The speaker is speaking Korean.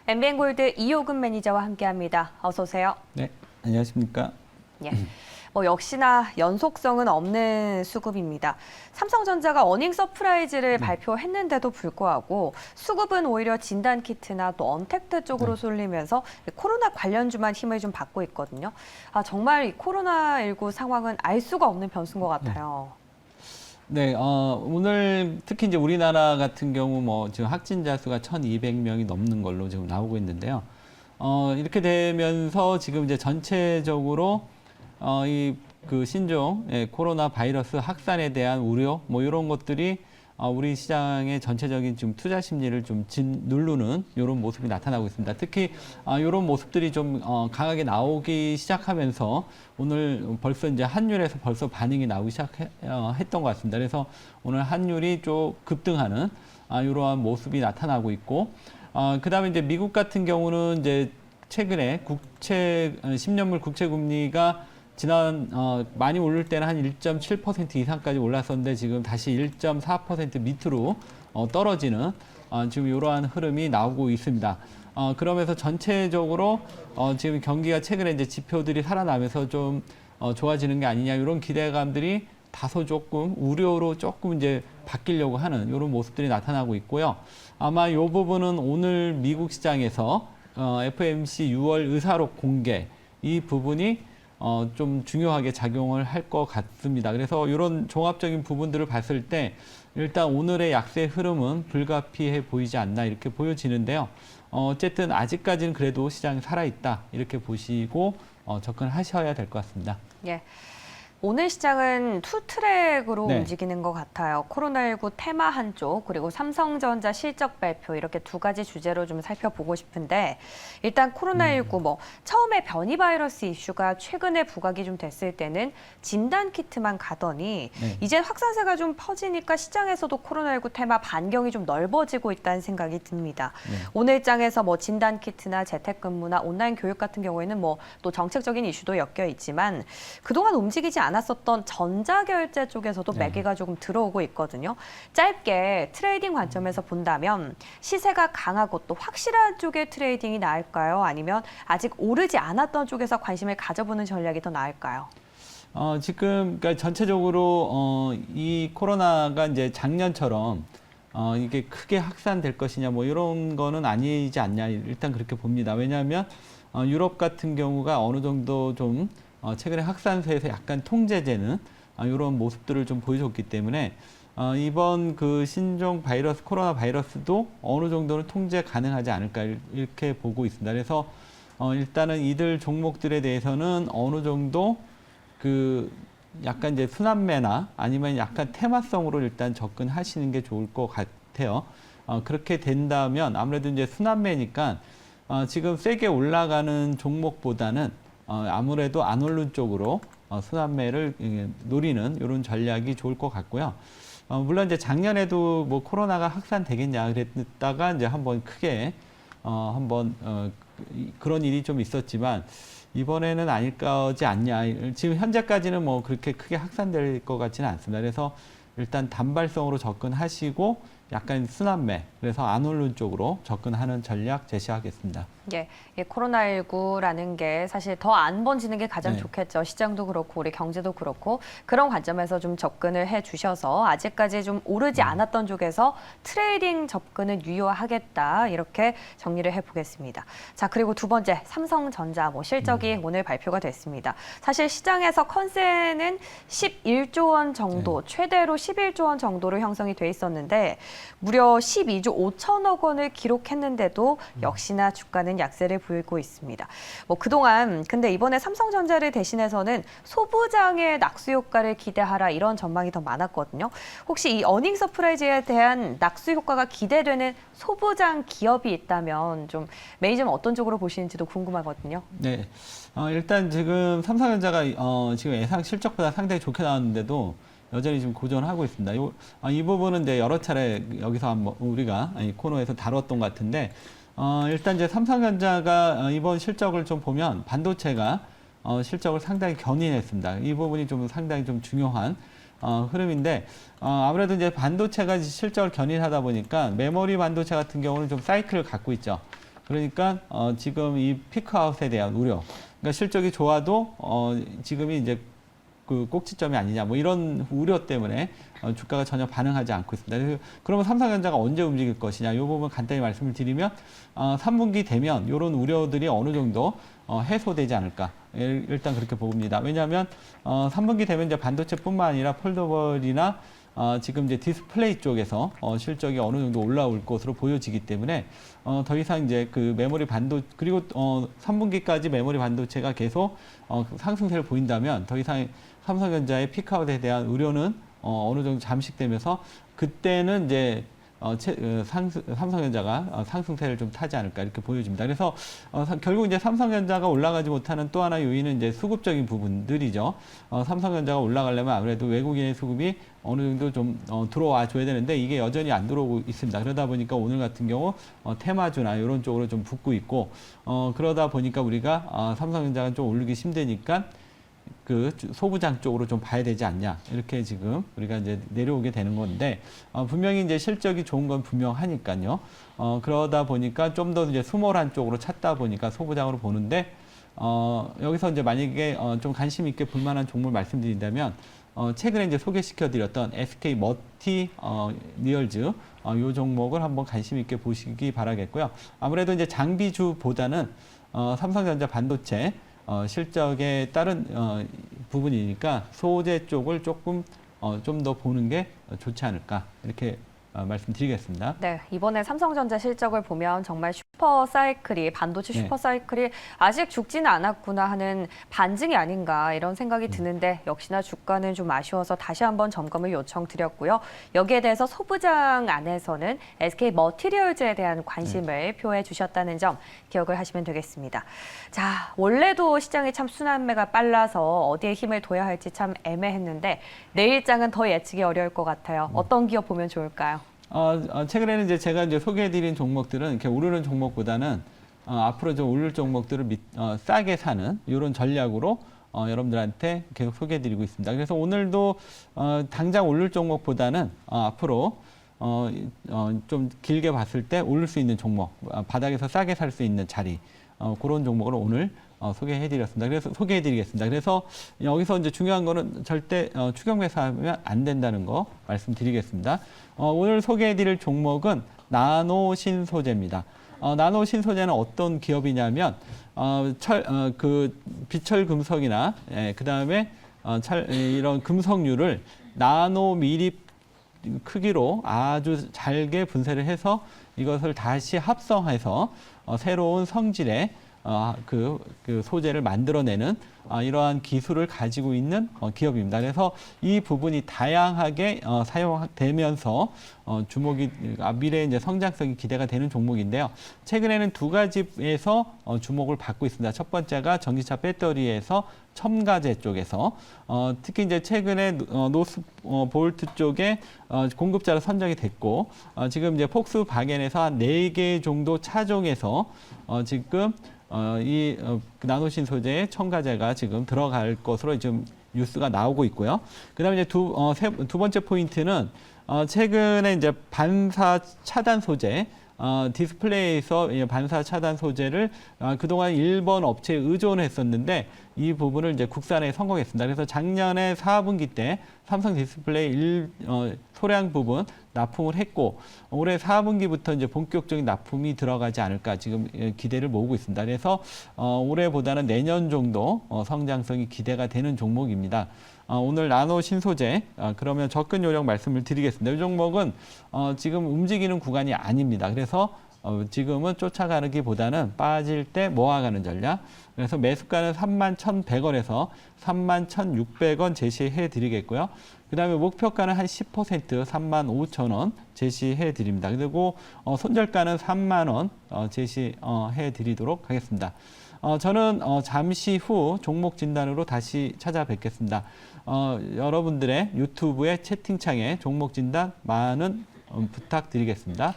엠비엔골드 이효근 매니저와 함께합니다. 어서 오세요. 네, 안녕하십니까? 예. 역시나 연속성은 없는 수급입니다. 삼성전자가 어닝 서프라이즈를 발표했는데도 불구하고 수급은 오히려 진단키트나 또 언택트 쪽으로 쏠리면서 코로나 관련주만 힘을 좀 받고 있거든요. 정말 이 코로나19 상황은 알 수가 없는 변수인 것 같아요. 네, 오늘 특히 이제 우리나라 같은 경우 지금 확진자 수가 1,200명이 넘는 걸로 지금 나오고 있는데요. 이렇게 되면서 지금 이제 전체적으로 그 신종 코로나 바이러스 확산에 대한 우려 이런 것들이 우리 시장의 전체적인 좀 투자 심리를 좀 누르는 이런 모습이 나타나고 있습니다. 특히 이런 모습들이 좀 강하게 나오기 시작하면서 오늘 벌써 이제 환율에서 벌써 반응이 나오기 시작했던 것 같습니다. 그래서 오늘 환율이 좀 급등하는 이러한 모습이 나타나고 있고, 그다음에 이제 미국 같은 경우는 이제 최근에 10년물 국채 금리가 많이 오를 때는 한 1.7% 이상까지 올랐었는데 지금 다시 1.4% 밑으로 떨어지는 지금 이러한 흐름이 나오고 있습니다. 그러면서 전체적으로 지금 경기가 최근에 이제 지표들이 살아나면서 좀 좋아지는 게 아니냐 이런 기대감들이 다소 조금 우려로 조금 이제 바뀌려고 하는 이런 모습들이 나타나고 있고요. 아마 이 부분은 오늘 미국 시장에서 FOMC 6월 의사록 공개 이 부분이 좀 중요하게 작용을 할 것 같습니다. 그래서 이런 종합적인 부분들을 봤을 때 일단 오늘의 약세 흐름은 불가피해 보이지 않나 이렇게 보여지는데요. 어쨌든 아직까지는 그래도 시장이 살아있다 이렇게 보시고 접근하셔야 될 것 같습니다. 예. 오늘 시장은 투 트랙으로 네. 움직이는 것 같아요. 코로나19 테마 한쪽, 그리고 삼성전자 실적 발표 이렇게 두 가지 주제로 좀 살펴보고 싶은데 일단 코로나19 처음에 변이 바이러스 이슈가 최근에 부각이 좀 됐을 때는 진단 키트만 가더니 이제 확산세가 좀 퍼지니까 시장에서도 코로나19 테마 반경이 좀 넓어지고 있다는 생각이 듭니다. 오늘 장에서 진단 키트나 재택근무나 온라인 교육 같은 경우에는 또 정책적인 이슈도 엮여 있지만 그동안 움직이지 않았었던 전자결제 쪽에서도 매개가 조금 들어오고 있거든요. 짧게 트레이딩 관점에서 본다면 시세가 강하고 또 확실한 쪽의 트레이딩이 나을까요? 아니면 아직 오르지 않았던 쪽에서 관심을 가져보는 전략이 더 나을까요? 지금 그러니까 전체적으로 이 코로나가 이제 작년처럼 이게 크게 확산될 것이냐 이런 거는 아니지 않냐 일단 그렇게 봅니다. 왜냐하면 유럽 같은 경우가 어느 정도 좀 최근에 확산세에서 약간 통제되는 이런 모습들을 좀 보여줬기 때문에 이번 그 신종 바이러스 코로나 바이러스도 어느 정도는 통제 가능하지 않을까 이렇게 보고 있습니다. 그래서 일단은 이들 종목들에 대해서는 어느 정도 그 약간 이제 순환매나 아니면 약간 테마성으로 일단 접근하시는 게 좋을 것 같아요. 그렇게 된다면 아무래도 이제 순환매니까 지금 세게 올라가는 종목보다는 아무래도 안 오른 쪽으로 순환매를 노리는 이런 전략이 좋을 것 같고요. 물론 이제 작년에도 코로나가 확산되겠냐 그랬다가 이제 한번 크게 그런 일이 좀 있었지만 이번에는 아닐 거지 않냐. 지금 현재까지는 그렇게 크게 확산될 것 같지는 않습니다. 그래서 일단 단발성으로 접근하시고 약간 순환매, 그래서 안 오른 쪽으로 접근하는 전략 제시하겠습니다. 예, 코로나19라는 게 사실 더 안 번지는 게 가장 네. 좋겠죠. 시장도 그렇고 우리 경제도 그렇고 그런 관점에서 좀 접근을 해주셔서 아직까지 좀 오르지 않았던 쪽에서 트레이딩 접근을 유효하겠다 이렇게 정리를 해보겠습니다. 자, 그리고 두 번째 삼성전자 실적이 오늘 발표가 됐습니다. 사실 시장에서 컨센은 11조 원 정도, 최대로 11조 원 정도로 형성이 돼 있었는데 무려 12조 5천억 원을 기록했는데도 역시나 주가는 약세를 보이고 있습니다. 그동안 근데 이번에 삼성전자를 대신해서는 소부장의 낙수 효과를 기대하라 이런 전망이 더 많았거든요. 혹시 이 어닝 서프라이즈에 대한 낙수 효과가 기대되는 소부장 기업이 있다면 좀 매니저는 어떤 쪽으로 보시는지도 궁금하거든요. 네, 일단 지금 삼성전자가 지금 예상 실적보다 상당히 좋게 나왔는데도 여전히 지금 고전하고 있습니다. 이 부분은 이제 여러 차례 여기서 우리가 이 코너에서 다뤘던 것 같은데, 일단 이제 삼성전자가 이번 실적을 좀 보면 반도체가 실적을 상당히 견인했습니다. 이 부분이 좀 상당히 좀 중요한 흐름인데, 아무래도 이제 반도체가 실적을 견인하다 보니까 메모리 반도체 같은 경우는 좀 사이클을 갖고 있죠. 그러니까 지금 이 피크아웃에 대한 우려. 그러니까 실적이 좋아도 지금이 이제 그 꼭지점이 아니냐 뭐 이런 우려 때문에 주가가 전혀 반응하지 않고 있습니다. 그러면 삼성전자가 언제 움직일 것이냐 이 부분 간단히 말씀을 드리면 3분기 되면 이런 우려들이 어느 정도 해소되지 않을까 일단 그렇게 봅니다. 왜냐하면 3분기 되면 이제 반도체뿐만 아니라 폴더블이나 지금 이제 디스플레이 쪽에서 실적이 어느 정도 올라올 것으로 보여지기 때문에 더 이상 이제 그 메모리 그리고 3분기까지 메모리 반도체가 계속 상승세를 보인다면 더 이상 삼성전자의 피크아웃에 대한 우려는 어느 정도 잠식되면서 그때는 이제 삼성전자가 상승세를 좀 타지 않을까 이렇게 보여집니다. 그래서 결국 이제 삼성전자가 올라가지 못하는 또 하나 요인은 이제 수급적인 부분들이죠. 삼성전자가 올라가려면 아무래도 외국인의 수급이 어느 정도 좀 들어와 줘야 되는데 이게 여전히 안 들어오고 있습니다. 그러다 보니까 오늘 같은 경우 테마주나 이런 쪽으로 좀 붙고 있고 그러다 보니까 우리가 삼성전자가 좀 오르기 힘드니까 그 소부장 쪽으로 좀 봐야 되지 않냐 이렇게 지금 우리가 이제 내려오게 되는 건데 분명히 이제 실적이 좋은 건 분명하니까요. 그러다 보니까 좀 더 이제 수몰한 쪽으로 찾다 보니까 소부장으로 보는데 여기서 이제 만약에 좀 관심 있게 볼 만한 종목을 말씀드린다면 최근에 이제 소개시켜드렸던 SK 머티 니얼즈 이 종목을 한번 관심 있게 보시기 바라겠고요. 아무래도 이제 장비주보다는 삼성전자 반도체 실적에 따른 부분이니까 소재 쪽을 조금 좀 더 보는 게 좋지 않을까 이렇게 말씀드리겠습니다. 네, 이번에 삼성전자 실적을 보면 정말 슈퍼사이클이 반도체 네. 슈퍼사이클이 아직 죽지는 않았구나 하는 반증이 아닌가 이런 생각이 드는데 역시나 주가는 좀 아쉬워서 다시 한번 점검을 요청드렸고요. 여기에 대해서 소부장 안에서는 SK 머티리얼즈에 대한 관심을 표해 주셨다는 점 기억을 하시면 되겠습니다. 자, 원래도 시장이 참 순환매가 빨라서 어디에 힘을 둬야 할지 참 애매했는데 내일장은 더 예측이 어려울 것 같아요. 어떤 기업 보면 좋을까요? 최근에는 이제 제가 이제 소개해드린 종목들은 이렇게 오르는 종목보다는 앞으로 좀 오를 종목들을 싸게 사는 이런 전략으로 여러분들한테 계속 소개해드리고 있습니다. 그래서 오늘도 당장 오를 종목보다는 앞으로 좀 길게 봤을 때 오를 수 있는 종목, 바닥에서 싸게 살 수 있는 자리 그런 종목을 오늘 소개해드리겠습니다. 그래서 여기서 이제 중요한 거는 절대 추격 매수하면 안 된다는 거 말씀드리겠습니다. 오늘 소개해드릴 종목은 나노신소재입니다. 나노신소재는 어떤 기업이냐면 그 비철금속이나 그 다음에 이런 금속류를 나노미리 크기로 아주 잘게 분쇄를 해서 이것을 다시 합성해서 새로운 성질의 그 소재를 만들어내는 이러한 기술을 가지고 있는 기업입니다. 그래서 이 부분이 다양하게 사용되면서 주목이 미래에 이제 성장성이 기대가 되는 종목인데요. 최근에는 두 가지에서 주목을 받고 있습니다. 첫 번째가 전기차 배터리에서 첨가제 쪽에서 특히 이제 최근에 노스볼트 쪽에 공급자로 선정이 됐고 지금 이제 폭스바겐에서 한 4개 정도 차종에서 지금 이 나노신 소재의 첨가제가 지금 들어갈 것으로 지금 뉴스가 나오고 있고요. 그다음에 이제 두 번째 포인트는 최근에 이제 반사 차단 소재 디스플레이에서 반사 차단 소재를 그동안 일본 업체에 의존했었는데 이 부분을 이제 국산에 성공했습니다. 그래서 작년에 4분기 때 삼성 디스플레이 소량 부분 납품을 했고 올해 4분기부터 이제 본격적인 납품이 들어가지 않을까 지금 기대를 모으고 있습니다. 그래서 올해보다는 내년 정도 성장성이 기대가 되는 종목입니다. 오늘 나노 신소재 그러면 접근 요령 말씀을 드리겠습니다. 이 종목은 지금 움직이는 구간이 아닙니다. 그래서 지금은 쫓아가기보다는 빠질 때 모아가는 전략. 그래서 매수가는 31,100원에서 31,600원 제시해 드리겠고요. 그 다음에 목표가는 한 10% 35,000원 제시해 드립니다. 그리고 손절가는 3만원 제시해 드리도록 하겠습니다. 저는 잠시 후 종목 진단으로 다시 찾아뵙겠습니다. 여러분들의 유튜브의 채팅창에 종목 진단 많은 부탁드리겠습니다.